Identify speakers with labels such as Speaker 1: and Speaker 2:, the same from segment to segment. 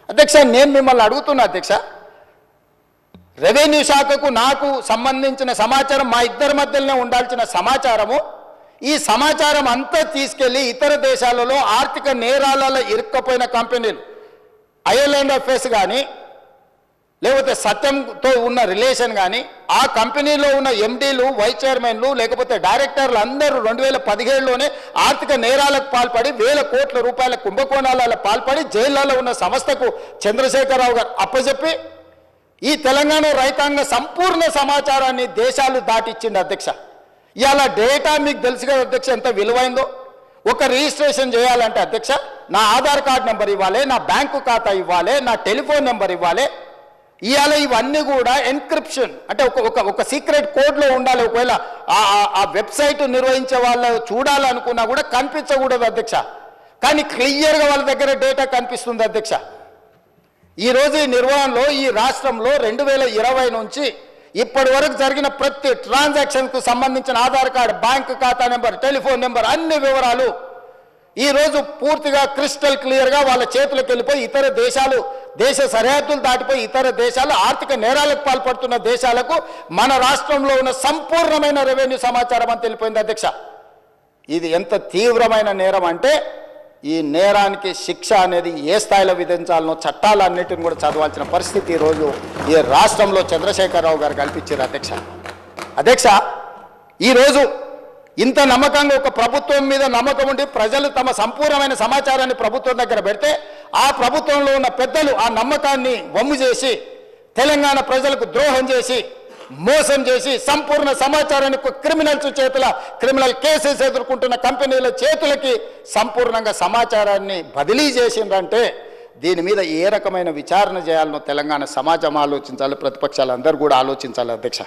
Speaker 1: అధ్యక్ష, నేను మిమ్మల్ని అడుగుతున్నా అధ్యక్ష, రెవెన్యూ శాఖకు నాకు సంబంధించిన సమాచారం మా ఇద్దరి మధ్యలోనే ఉండాల్సిన సమాచారము, ఈ సమాచారం అంతా తీసుకెళ్లి ఇతర దేశాలలో ఆర్థిక నేరాలలో ఇరుక్కపోయిన కంపెనీలు IL&FS కానీ లేకపోతే సత్యంతో ఉన్న రిలేషన్ కానీ ఆ కంపెనీలో ఉన్న MDలు, వైస్ చైర్మన్లు లేకపోతే డైరెక్టర్లు అందరూ 2017లోనే ఆర్థిక నేరాలకు పాల్పడి వేల కోట్ల రూపాయల కుంభకోణాలలో పాల్పడి జైళ్లలో ఉన్న సంస్థకు చంద్రశేఖరరావు గారు అప్పచెప్పి ఈ తెలంగాణ రైతాంగ సంపూర్ణ సమాచారాన్ని దేశాలు దాటిచ్చింది అధ్యక్ష. ఇవాళ డేటా మీకు తెలుసు కదా అధ్యక్ష ఎంత విలువైందో. ఒక రిజిస్ట్రేషన్ చేయాలంటే అధ్యక్ష నా ఆధార్ కార్డ్ నెంబర్ ఇవ్వాలి, నా బ్యాంకు ఖాతా ఇవ్వాలి, నా టెలిఫోన్ నెంబర్ ఇవ్వాలి. ఇవాళ ఇవన్నీ కూడా ఎన్క్రిప్షన్ అంటే ఒక సీక్రెట్ కోడ్లో ఉండాలి. ఒకవేళ ఆ వెబ్సైట్ నిర్వహించే వాళ్ళు చూడాలనుకున్నా కూడా కనిపించకూడదు అధ్యక్ష. కానీ క్లియర్గా వాళ్ళ దగ్గర డేటా కనిపిస్తుంది అధ్యక్ష. ఈరోజు ఈ నిర్వహణలో ఈ రాష్ట్రంలో 2020 నుంచి ఇప్పటి వరకు జరిగిన ప్రతి ట్రాన్సాక్షన్కు సంబంధించిన ఆధార్ కార్డు, బ్యాంకు ఖాతా నెంబర్, టెలిఫోన్ నెంబర్ అన్ని వివరాలు ఈరోజు పూర్తిగా క్రిస్టల్ క్లియర్గా వాళ్ళ చేతులకు వెళ్ళిపోయి ఇతర దేశాలు, దేశ సరిహద్దులు దాటిపోయి ఇతర దేశాలు ఆర్థిక నేరాలకు పాల్పడుతున్న దేశాలకు మన రాష్ట్రంలో ఉన్న సంపూర్ణమైన రెవెన్యూ సమాచారం అని తెలిపోయింది అధ్యక్ష. ఇది ఎంత తీవ్రమైన నేరం అంటే ఈ నేరానికి శిక్ష అనేది ఏ స్థాయిలో విధించాలనో చట్టాలన్నిటిని కూడా చదవాల్సిన పరిస్థితి ఈరోజు ఈ రాష్ట్రంలో చంద్రశేఖరరావు గారు కల్పించారు అధ్యక్ష. అధ్యక్ష, ఈరోజు ఇంత నమ్మకంగా ఒక ప్రభుత్వం మీద నమ్మకం ఉండి ప్రజలు తమ సంపూర్ణమైన సమాచారాన్ని ప్రభుత్వం దగ్గర పెడితే ఆ ప్రభుత్వంలో ఉన్న పెద్దలు ఆ నమ్మకాన్ని వమ్ము చేసి తెలంగాణ ప్రజలకు ద్రోహం చేసి మోసం చేసి సంపూర్ణ సమాచారాన్ని క్రిమినల్స్ చేతుల క్రిమినల్ కేసెస్ ఎదుర్కొంటున్న కంపెనీల చేతులకి సంపూర్ణంగా సమాచారాన్ని బదిలీ చేసిందంటే దీని మీద ఏ రకమైన విచారణ చేయాలనో తెలంగాణ సమాజం ఆలోచించాలి, ప్రతిపక్షాలు అందరూ కూడా ఆలోచించాలి అధ్యక్ష.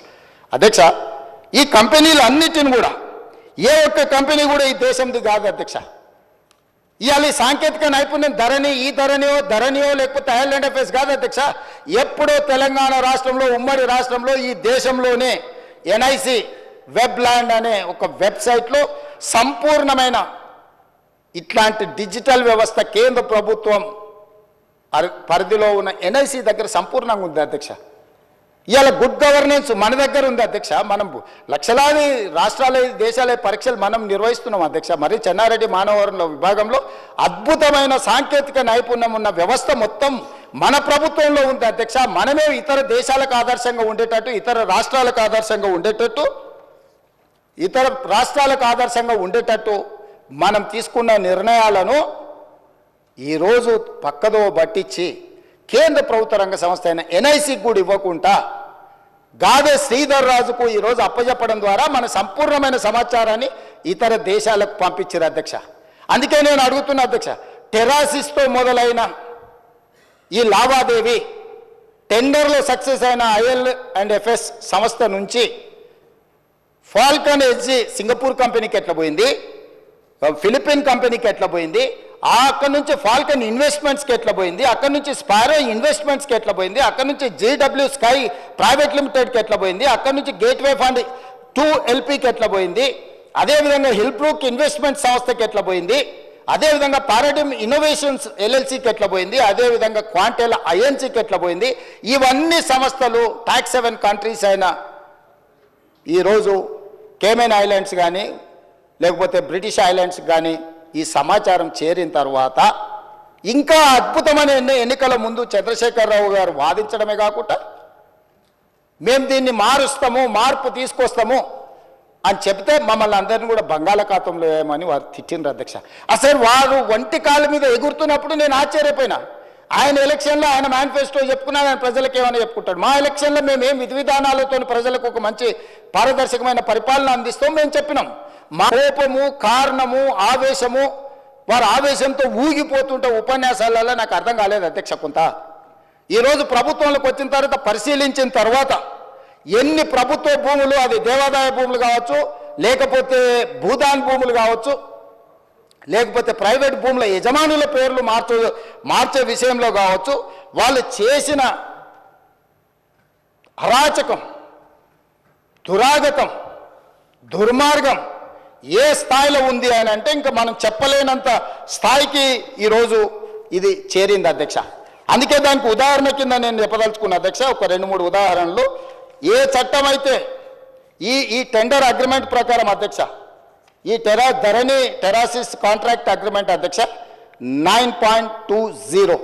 Speaker 1: అధ్యక్ష, ఈ కంపెనీలు అన్నిటిని కూడా ఏ ఒక్క కంపెనీ కూడా ఈ దేశంది కాదు అధ్యక్ష. ఇవాళ ఈ సాంకేతిక నైపుణ్యం ధరణియో లేకపోతే IL&FS కాదు అధ్యక్ష. ఎప్పుడో తెలంగాణ రాష్ట్రంలో ఉమ్మడి రాష్ట్రంలో ఈ దేశంలోనే NIC వెబ్ ల్యాండ్ అనే ఒక వెబ్సైట్లో సంపూర్ణమైన ఇట్లాంటి డిజిటల్ వ్యవస్థ కేంద్ర ప్రభుత్వం పరిధిలో ఉన్న NIC దగ్గర సంపూర్ణంగా ఉంది అధ్యక్ష. ఇవాళ గుడ్ గవర్నెన్స్ మన దగ్గర ఉంది అధ్యక్ష. మనం లక్షలాది రాష్ట్రాల దేశాల పరీక్షలు మనం నిర్వహిస్తున్నాం అధ్యక్ష. మరి చెన్నారెడ్డి మానవ వనరుల విభాగంలో అద్భుతమైన సాంకేతిక నైపుణ్యం ఉన్న వ్యవస్థ మొత్తం మన ప్రభుత్వంలో ఉంది అధ్యక్ష. మనమే ఇతర దేశాలకు ఆదర్శంగా ఉండేటట్టు, ఇతర రాష్ట్రాలకు ఆదర్శంగా ఉండేటట్టు మనం తీసుకున్న నిర్ణయాలను ఈరోజు పక్కదో పట్టించి కేంద్ర ప్రభుత్వ రంగ సంస్థ అయిన NICకి కూడా ఇవ్వకుండా గాదే శ్రీధర్ రాజుకు ఈరోజు అప్పచెప్పడం ద్వారా మన సంపూర్ణమైన సమాచారాన్ని ఇతర దేశాలకు పంపించారు అధ్యక్ష. అందుకే నేను అడుగుతున్నా అధ్యక్ష, టెరాసిస్తో మొదలైన ఈ లావాదేవీ టెండర్లో సక్సెస్ అయిన IL&FS సంస్థ నుంచి ఫాల్కన్ ఎడ్జీ సింగపూర్ కంపెనీకి ఎట్లా పోయింది, ఫిలిపిన్ కంపెనీకి ఎట్లా పోయింది, అక్కడ నుంచి ఫాల్కన్ ఇన్వెస్ట్మెంట్స్కి ఎట్లా పోయింది, అక్కడ నుంచి స్పారో ఇన్వెస్ట్మెంట్స్కి ఎట్లా పోయింది, అక్కడ నుంచి GW స్కై ప్రైవేట్ లిమిటెడ్కి ఎట్లా పోయింది, అక్కడ నుంచి గేట్వే ఫండ్ 2 LPకి ఎట్లా పోయింది, అదేవిధంగా హిల్బ్రూక్ ఇన్వెస్ట్మెంట్ సంస్థకి ఎట్లా పోయింది, అదేవిధంగా పారాడిమ్ ఇన్నోవేషన్స్ LLCకి ఎట్లా పోయింది, అదేవిధంగా క్వాంటెల్ INCకి ఎట్లా పోయింది. ఇవన్నీ సంస్థలు టాక్స్ 7 కంట్రీస్ అయిన ఈరోజు కేమెన్ ఐలాండ్స్ కానీ లేకపోతే బ్రిటిష్ ఐలాండ్స్ కానీ ఈ సమాచారం చేరిన తర్వాత ఇంకా అద్భుతమైన ఎన్నికల ముందు చంద్రశేఖరరావు గారు వాదించడమే కాకుండా మేము దీన్ని మార్పు తీసుకొస్తాము అని చెప్తే మమ్మల్ని అందరినీ కూడా బంగాళాఖాతంలో వేయమని వారు తిట్టిండ్రు అధ్యక్ష. అసలు వారు వంటి కాళ్ళ మీద ఎగురుతున్నప్పుడు నేను ఆశ్చర్యపోయినా. ఆయన ఎలక్షన్లో ఆయన మేనిఫెస్టో చెప్పుకున్నా, ఆయన ప్రజలకు ఏమైనా చెప్పుకుంటాడు. మా ఎలక్షన్లో మేము ఏం విధి విధానాలతో ప్రజలకు ఒక మంచి పారదర్శకమైన పరిపాలన అందిస్తాం మేము చెప్పినాం. మా కోపము, కారణము, ఆవేశము, వారు ఆవేశంతో ఊగిపోతుంటే ఉపన్యాసాలలో నాకు అర్థం కాలేదు అధ్యక్ష. కొంత ఈరోజు ప్రభుత్వంలోకి వచ్చిన తర్వాత పరిశీలించిన తర్వాత ఎన్ని ప్రభుత్వ భూములు, అది దేవాదాయ భూములు కావచ్చు, లేకపోతే భూదాన్ భూములు కావచ్చు, లేకపోతే ప్రైవేట్ భూముల యజమానుల పేర్లు మార్చే విషయంలో కావచ్చు, వాళ్ళు చేసిన అరాచకం, దురాగతం, దుర్మార్గం ఏ స్థాయిలో ఉంది అని అంటే ఇంకా మనం చెప్పలేనంత స్థాయికి ఈరోజు ఇది చేరింది అధ్యక్ష. అందుకే దానికి ఉదాహరణ కింద నేను చెప్పదలుచుకున్న అధ్యక్ష ఒక 2-3 ఉదాహరణలు. ఏ చట్టం అయితే ఈ టెండర్ అగ్రిమెంట్ ప్రకారం అధ్యక్ష ఈ ధరణి టెరాసిస్ కాంట్రాక్ట్ అగ్రిమెంట్ అధ్యక్ష 9.20